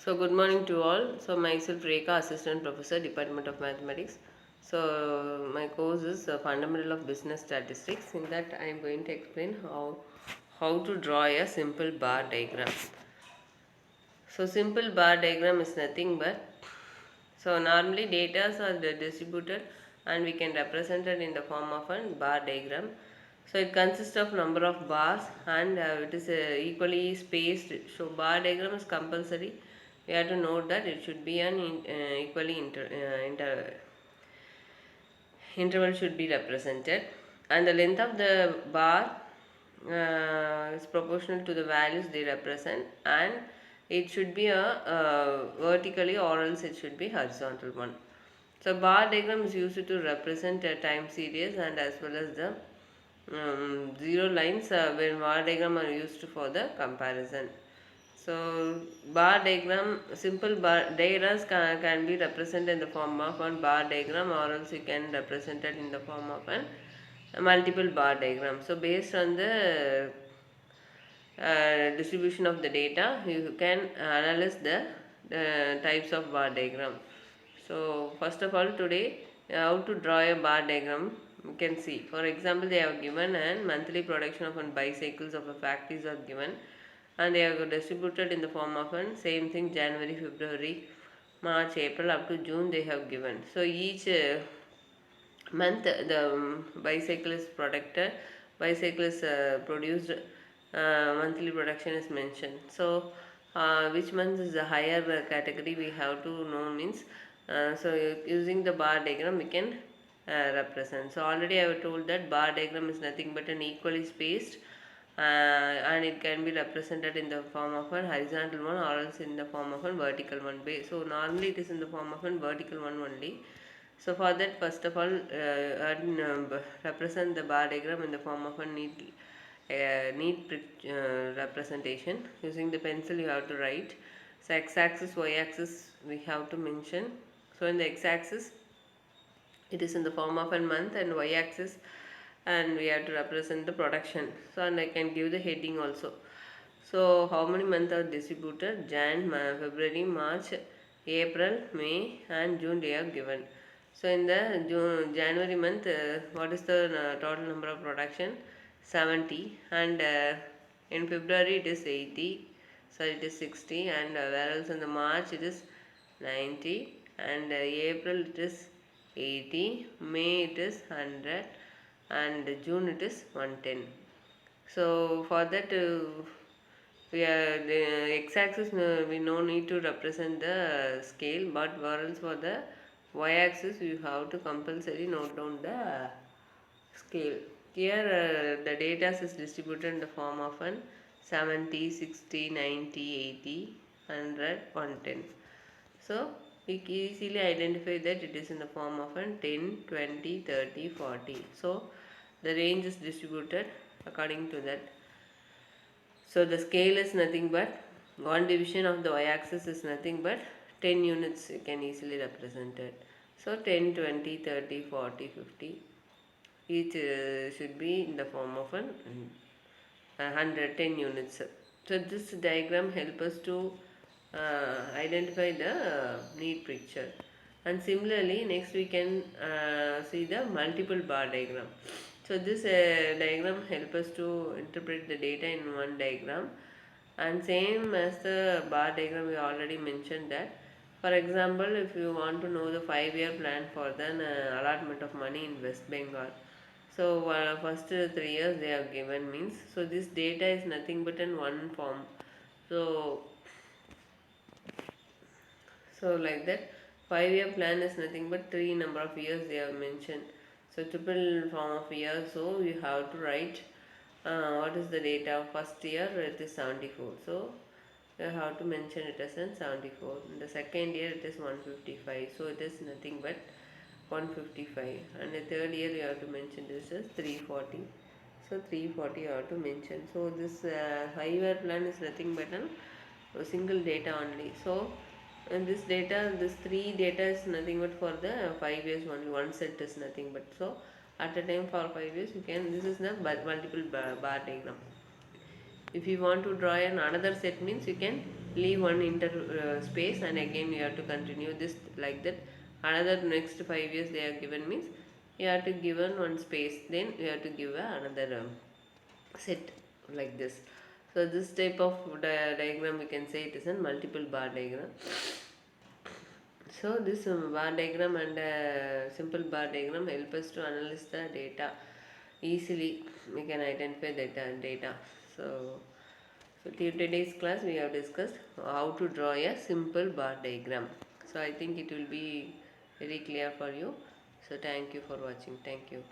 So good morning to all. So myself Rekha, Assistant Professor, Department of Mathematics. So my course is Fundamental of Business Statistics. In that I am going to explain how to draw a simple bar diagram. So simple bar diagram is nothing but normally data are distributed and we can represent it in the form of a bar diagram. So it consists of number of bars and it is equally spaced. So bar diagram is compulsory. We have to note that it should be an equally interval should be represented, and the length of the bar is proportional to the values they represent, and it should be a vertically or else it should be horizontal one. So bar diagram is used to represent a time series and as well as the zero lines when bar diagram are used for the comparison. So bar diagram, simple bar diagrams can be represented in the form of one bar diagram or else you can represent it in the form of an multiple bar diagram. So based on the distribution of the data, you can analyze the types of bar diagram. So first of all today how to draw a bar diagram you can see. For example, they have given a monthly production of bicycles of a factories are given, and they are distributed in the form of an same thing January, February, March, April up to June they have given. So each month the bicycle is bicycle is produced, monthly production is mentioned. So which month is the higher category we have to know means, so using the bar diagram we can represent. So already I have told that bar diagram is nothing but an equally spaced, and it can be represented in the form of a horizontal one or else in the form of a vertical one. So normally it is in the form of a vertical one only. So for that, first of all, represent the bar diagram in the form of a representation. Using the pencil, you have to write. So x-axis, y-axis, we have to mention. So in the x-axis, it is in the form of a month, and y-axis, and we have to represent the production. So and I can give the heading also. So how many months are distributed? February, March, April, May and June they are given. So in the January month, what is the total number of production? 70, and in February it is 80, so it is 60, and whereas in the March it is 90, and April it is 80, May it is 100, and June it is 110. So for that we are the x-axis, we no need to represent the scale, but whereas for the y-axis you have to compulsory note down the scale. Here the data is distributed in the form of an 70, 60, 90, 80, 100, 110. So we can easily identify that it is in the form of an 10, 20, 30, 40. So the range is distributed according to that. So the scale is nothing but one division of the y-axis is nothing but 10 units, you can easily represent it. So 10, 20, 30, 40, 50, each should be in the form of an 110 units. So this diagram helps us to identify the neat picture. And similarly next we can see the multiple bar diagram. So this diagram helps us to interpret the data in one diagram, and same as the bar diagram we already mentioned that. For example, if you want to know the 5-year plan for the allotment of money in West Bengal, so first 3 years they have given means, so this data is nothing but in one form. So like that 5-year plan is nothing but 3 number of years they have mentioned. So triple form of years, so you have to write what is the data of first year, it is 74. So you have to mention it as in 74. In the second year it is 155, so it is nothing but 155, and the third year you have to mention this as 340. So 340 you have to mention. So this 5-year plan is nothing but a single data only. So and this data, this 3 data is nothing but for the 5 years only, one set is nothing but. So at a time for 5 years you can, this is the multiple bar diagram. If you want to draw another set means you can leave one inter space, and again you have to continue this like that. Another next 5 years they are given means you have to give one space, then you have to give another set like this. So this type of diagram we can say it is a multiple bar diagram. So this bar diagram and simple bar diagram help us to analyze the data easily. We can identify data. So, so today's class we have discussed how to draw a simple bar diagram. So I think it will be very clear for you. So thank you for watching. Thank you.